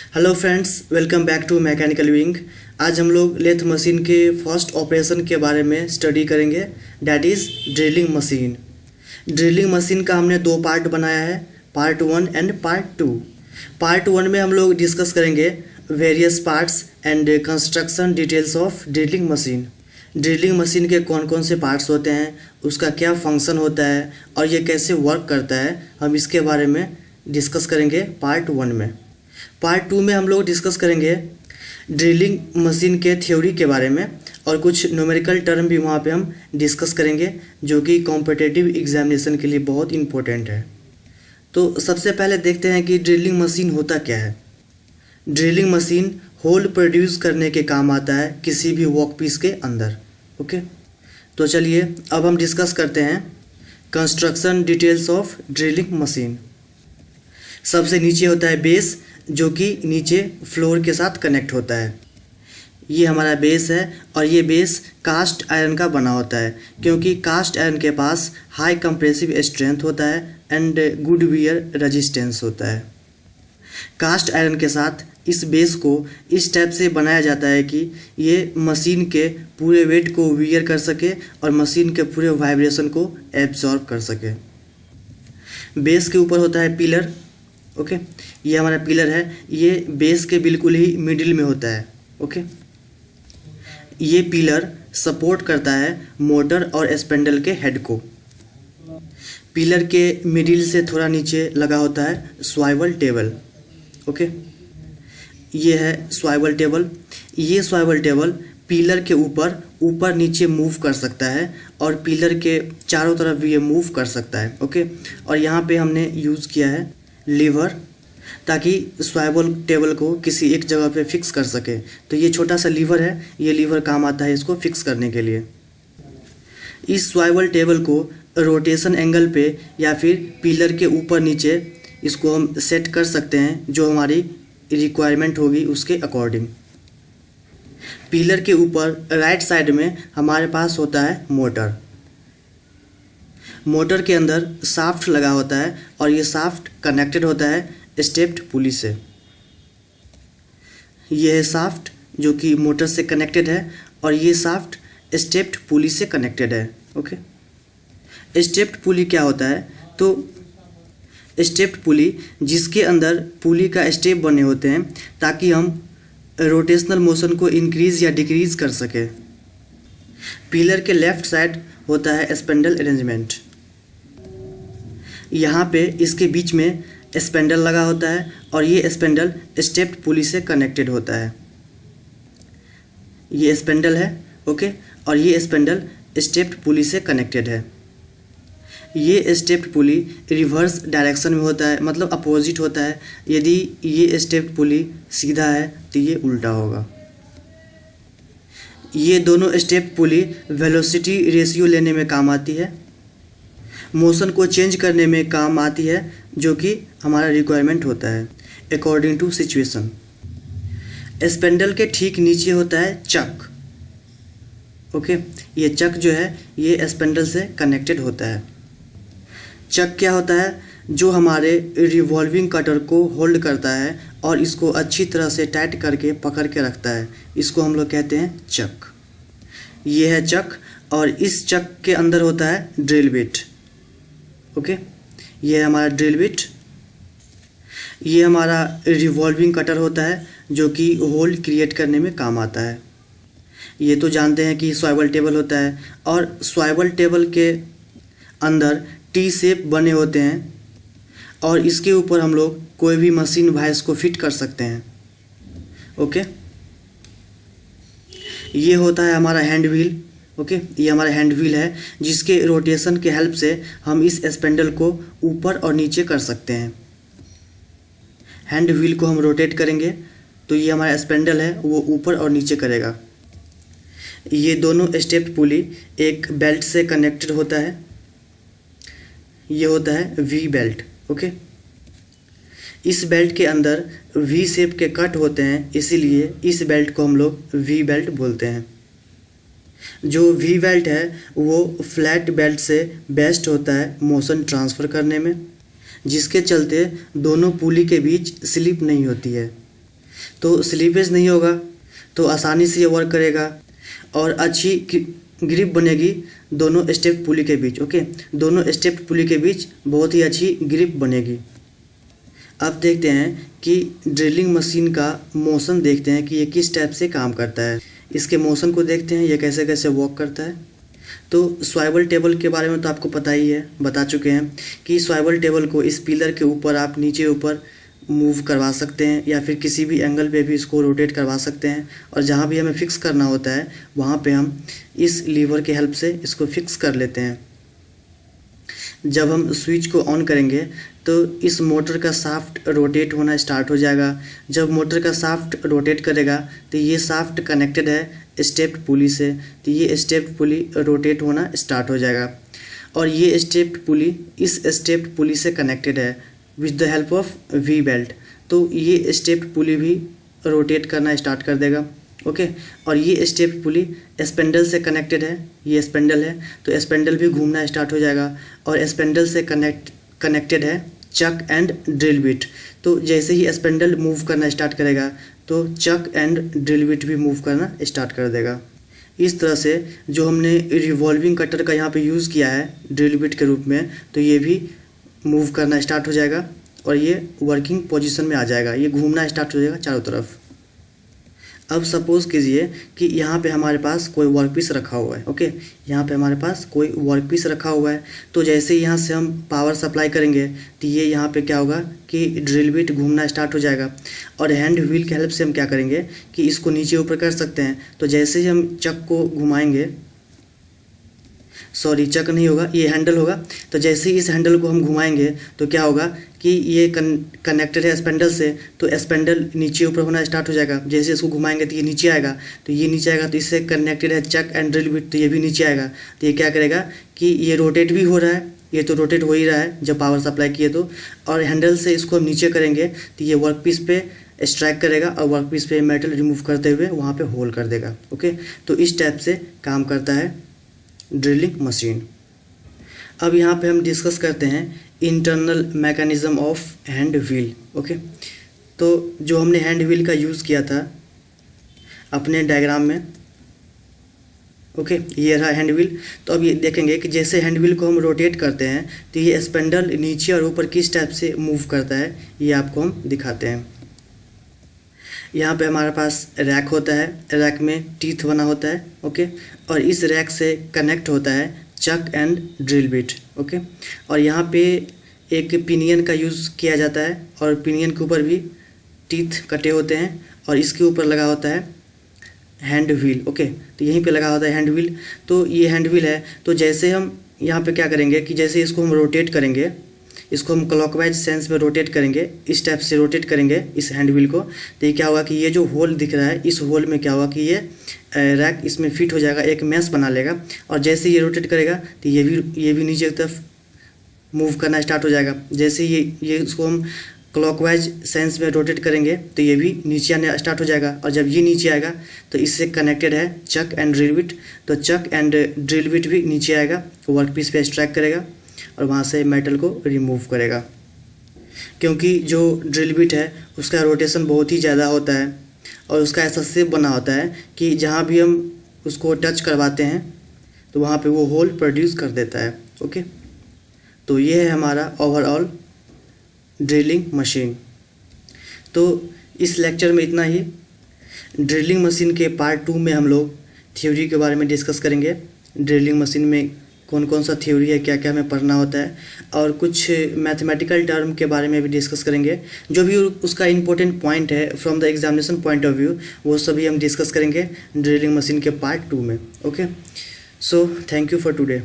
Hello friends, welcome back to mechanical wing. आज हम लोग लेथ मशीन के फर्स्ट ऑपरेशन के बारे में स्टडी करेंगे, that is drilling machine. Drilling machine का हमने दो पार्ट बनाया है, पार्ट 1 एंड पार्ट 2। पार्ट 1 में हम लोग डिस्कस करेंगे various parts and construction details of drilling machine. Drilling machine के कौन कौन से पार्ट्स होते हैं, उसका क्या फंक्शन होता है और ये कैसे वर्क करता है, हम इसके बारे में डिस्कस करेंगे पार्ट 1 में। पार्ट 2 में हम लोग डिस्कस करेंगे ड्रिलिंग मशीन के थ्योरी के बारे में और कुछ न्यूमेरिकल टर्म भी वहाँ पे हम डिस्कस करेंगे जो कि कॉम्पिटिटिव एग्जामिनेशन के लिए बहुत इम्पोर्टेंट है। तो सबसे पहले देखते हैं कि ड्रिलिंग मशीन होता क्या है। ड्रिलिंग मशीन होल प्रोड्यूस करने के काम आता है किसी भी वर्कपीस के अंदर। ओके, तो चलिए अब हम डिस्कस करते हैं construction details of drilling machine. सबसे नीचे होता है बेस, जो कि नीचे फ्लोर के साथ कनेक्ट होता है। ये हमारा बेस है और ये बेस कास्ट आयरन का बना होता है क्योंकि कास्ट आयरन के पास हाई कंप्रेसिव स्ट्रेंथ होता है एंड गुड वियर रेजिस्टेंस होता है। कास्ट आयरन के साथ इस बेस को इस टाइप से बनाया जाता है कि ये मशीन के पूरे वेट को वियर कर सके और मशीन के पूरे वाइब्रेशन को एब्जॉर्ब कर सके। बेस के ऊपर होता है पिलर। ओके, ये हमारा पिलर है, ये बेस के बिल्कुल ही मिडिल में होता है। ओके, ये पिलर सपोर्ट करता है मोटर और स्पेंडल के हेड को। पिलर के मिडिल से थोड़ा नीचे लगा होता है स्वाइवल टेबल। ओके, ये है स्वाइवल टेबल। ये स्वाइवल टेबल पिलर के ऊपर नीचे मूव कर सकता है और पिलर के चारों तरफ भी ये मूव कर सकता है। ओके, और यहाँ पे हमने यूज़ किया है लीवर ताकि स्वाइवल टेबल को किसी एक जगह पे फिक्स कर सके। तो ये छोटा सा लीवर है, ये लीवर काम आता है इसको फिक्स करने के लिए। इस स्वाइवल टेबल को रोटेशन एंगल पे या फिर पिलर के ऊपर नीचे इसको हम सेट कर सकते हैं जो हमारी रिक्वायरमेंट होगी उसके अकॉर्डिंग। पिलर के ऊपर राइट साइड में हमारे पास होता है मोटर। मोटर के अंदर शाफ्ट लगा होता है और ये शाफ्ट कनेक्टेड होता है स्टेप्ड पुली से। ये है शाफ्ट जो कि मोटर से कनेक्टेड है और ये शाफ्ट स्टेप्ड पुली से कनेक्टेड है। ओके, स्टेप्ड पुली क्या होता है? तो स्टेप्ड पुली जिसके अंदर पुली का स्टेप बने होते हैं ताकि हम रोटेशनल मोशन को इंक्रीज या डिक्रीज कर सके। पिलर के लेफ्ट साइड होता है स्पेंडल अरेंजमेंट। यहाँ पे इसके बीच में स्पेंडल लगा होता है और ये स्पेंडल स्टेप्ड पुली से कनेक्टेड होता है। ये स्पेंडल है। ओके, और ये स्पेंडल स्टेप्ड पुली से कनेक्टेड है। ये स्टेप्ड पुली रिवर्स डायरेक्शन में होता है, मतलब अपोजिट होता है। यदि ये स्टेप्ड पुली सीधा है तो ये उल्टा होगा। ये दोनों स्टेप्ड पुली वेलोसिटी रेशियो लेने में काम आती है, मोशन को चेंज करने में काम आती है जो कि हमारा रिक्वायरमेंट होता है अकॉर्डिंग टू सिचुएशन। स्पेंडल के ठीक नीचे होता है चक। ओके, ये चक जो है ये स्पेंडल से कनेक्टेड होता है। चक क्या होता है? जो हमारे रिवॉल्विंग कटर को होल्ड करता है और इसको अच्छी तरह से टाइट करके पकड़ के रखता है, इसको हम लोग कहते हैं चक। ये है चक और इस चक के अंदर होता है ड्रिल बिट। ओके, ये है हमारा ड्रिल बिट। ये हमारा रिवॉल्विंग कटर होता है जो कि होल क्रिएट करने में काम आता है। ये तो जानते हैं कि स्वाइवल टेबल होता है और स्वाइवल टेबल के अंदर टी शेप बने होते हैं और इसके ऊपर हम लोग कोई भी मशीन वाइस को फिट कर सकते हैं। ओके, ये होता है हमारा हैंड व्हील। ओके, ये हमारा हैंड व्हील है जिसके रोटेशन के हेल्प से हम इस स्पेंडल को ऊपर और नीचे कर सकते हैं। हैंड व्हील को हम रोटेट करेंगे तो ये हमारा स्पेंडल है वो ऊपर और नीचे करेगा। ये दोनों स्टेप्ड पुली एक बेल्ट से कनेक्टेड होता है। ये होता है वी बेल्ट। ओके, इस बेल्ट के अंदर वी शेप के कट होते हैं, इसीलिए इस बेल्ट को हम लोग वी बेल्ट बोलते हैं। जो वी बेल्ट है वो फ्लैट बेल्ट से बेस्ट होता है मोशन ट्रांसफ़र करने में, जिसके चलते दोनों पुली के बीच स्लिप नहीं होती है। तो स्लीपेज नहीं होगा, तो आसानी से ये वर्क करेगा और अच्छी ग्रिप बनेगी दोनों स्टेप पुली के बीच। ओके, दोनों स्टेप पुली के बीच बहुत ही अच्छी ग्रिप बनेगी। अब देखते हैं कि ड्रिलिंग मशीन का मोशन देखते हैं कि ये किस टाइप से काम करता है। इसके मोशन को देखते हैं ये कैसे कैसे वर्क करता है। तो स्वाइवल टेबल के बारे में तो आपको पता ही है, बता चुके हैं कि स्वाइवल टेबल को इस पिलर के ऊपर आप नीचे ऊपर मूव करवा सकते हैं या फिर किसी भी एंगल पे भी इसको रोटेट करवा सकते हैं, और जहाँ भी हमें फिक्स करना होता है वहाँ पे हम इस लीवर के हेल्प से इसको फिक्स कर लेते हैं। जब हम स्विच को ऑन करेंगे तो इस मोटर का शाफ्ट रोटेट होना स्टार्ट हो जाएगा। जब मोटर का शाफ्ट रोटेट करेगा तो ये शाफ्ट कनेक्टेड है स्टेप्ड पुली से, तो ये स्टेप्ड पुली रोटेट होना स्टार्ट हो जाएगा और ये स्टेप्ड पुली इस स्टेप्ड पुली से कनेक्टेड है with the help of we belt. तो ये स्टेप्ड पुली भी रोटेट करना स्टार्ट कर देगा। ओके, और ये स्टेप्ड पुली स्पेंडल से कनेक्टेड है, ये स्पेंडल है तो स्पेंडल भी घूमना स्टार्ट हो जाएगा और स्पेंडल से कनेक्टेड है चक एंड ड्रिल बिट। तो जैसे ही स्पेंडल मूव करना स्टार्ट करेगा तो चक एंड ड्रिल बिट भी मूव करना स्टार्ट कर देगा। इस तरह से जो हमने रिवॉल्विंग कटर का यहाँ पे यूज़ किया है ड्रिल बिट के रूप में, तो ये भी मूव करना स्टार्ट हो जाएगा और ये वर्किंग पोजीशन में आ जाएगा, ये घूमना स्टार्ट हो जाएगा चारों तरफ। अब सपोज़ कीजिए कि यहाँ पे हमारे पास कोई वर्कपीस रखा हुआ है। ओके, यहाँ पे हमारे पास कोई वर्कपीस रखा हुआ है, तो जैसे ही यहाँ से हम पावर सप्लाई करेंगे तो ये यहाँ पे क्या होगा कि ड्रिल बिट घूमना स्टार्ट हो जाएगा और हैंड व्हील की हेल्प से हम क्या करेंगे कि इसको नीचे ऊपर कर सकते हैं। तो जैसे ही हम चक को घुमाएंगे, सॉरी चक नहीं होगा, ये हैंडल होगा, तो जैसे ही इस हैंडल को हम घुमाएंगे तो क्या होगा कि ये कनेक्टेड है स्पेंडल से, तो स्पेंडल नीचे ऊपर होना स्टार्ट हो जाएगा। जैसे इसको घुमाएंगे तो ये नीचे आएगा, तो ये नीचे आएगा, तो इससे कनेक्टेड है चक एंड ड्रिल बिट, तो ये भी नीचे आएगा। तो ये क्या करेगा कि ये रोटेट भी हो रहा है, ये तो रोटेट हो ही रहा है जब पावर सप्लाई किए तो, और हैंडल से इसको हम नीचे करेंगे तो ये वर्कपीस पे स्ट्राइक करेगा और वर्कपीस पे मेटल रिमूव करते हुए वहाँ पे होल कर देगा। ओके, तो इस टाइप से काम करता है ड्रिलिंग मशीन। अब यहाँ पे हम डिस्कस करते हैं internal mechanism of hand wheel. Okay, तो जो हमने हैंड व्हील का यूज़ किया था अपने डायग्राम में, ओके ये रहा हैंड व्हील। तो अब ये देखेंगे कि जैसे हैंड व्हील को हम रोटेट करते हैं तो ये स्पेंडल नीचे और ऊपर किस टाइप से मूव करता है, ये आपको हम दिखाते हैं। यहाँ पे हमारे पास रैक होता है, रैक में टीथ बना होता है। ओके, और इस रैक से कनेक्ट होता है Chuck and drill bit. Okay, और यहाँ पे एक पिनियन का यूज़ किया जाता है और पिनियन के ऊपर भी टीथ कटे होते हैं और इसके ऊपर लगा होता है हैंड व्हील। ओके, तो यहीं पे लगा होता है हैंड व्हील। तो ये हैंड व्हील है, तो जैसे हम यहाँ पे क्या करेंगे कि जैसे इसको हम रोटेट करेंगे, इसको हम क्लॉकवाइज सेंस में रोटेट करेंगे, इस टाइप से रोटेट करेंगे इस हैंड व्हील को, तो ये क्या होगा कि ये जो होल दिख रहा है इस होल में क्या होगा कि ये रैक इसमें फिट हो जाएगा, एक मैश बना लेगा, और जैसे ये रोटेट करेगा तो ये भी नीचे की तरफ मूव करना स्टार्ट हो जाएगा। जैसे ये इसको हम क्लॉकवाइज सेंस में रोटेट करेंगे तो ये भी नीचे आने स्टार्ट हो जाएगा, और जब ये नीचे आएगा तो इससे कनेक्टेड है चक एंड ड्रिल बिट, तो चक एंड ड्रिल बिट भी नीचे आएगा, वर्कपीस पे स्ट्राइक करेगा और वहाँ से मेटल को रिमूव करेगा। क्योंकि जो ड्रिल बिट है उसका रोटेशन बहुत ही ज़्यादा होता है और उसका ऐसा शेप बना होता है कि जहाँ भी हम उसको टच करवाते हैं तो वहाँ पे वो होल प्रोड्यूस कर देता है। ओके, तो ये है हमारा ओवरऑल ड्रिलिंग मशीन। तो इस लेक्चर में इतना ही। ड्रिलिंग मशीन के पार्ट 2 में हम लोग थ्योरी के बारे में डिस्कस करेंगे। ड्रिलिंग मशीन में कौन कौन सा थ्योरी है, क्या क्या हमें पढ़ना होता है, और कुछ मैथमेटिकल टर्म के बारे में भी डिस्कस करेंगे। जो भी उसका इम्पोर्टेंट पॉइंट है from the examination point of view, वो सभी हम डिस्कस करेंगे ड्रिलिंग मशीन के पार्ट 2 में। Okay, so thank you for today.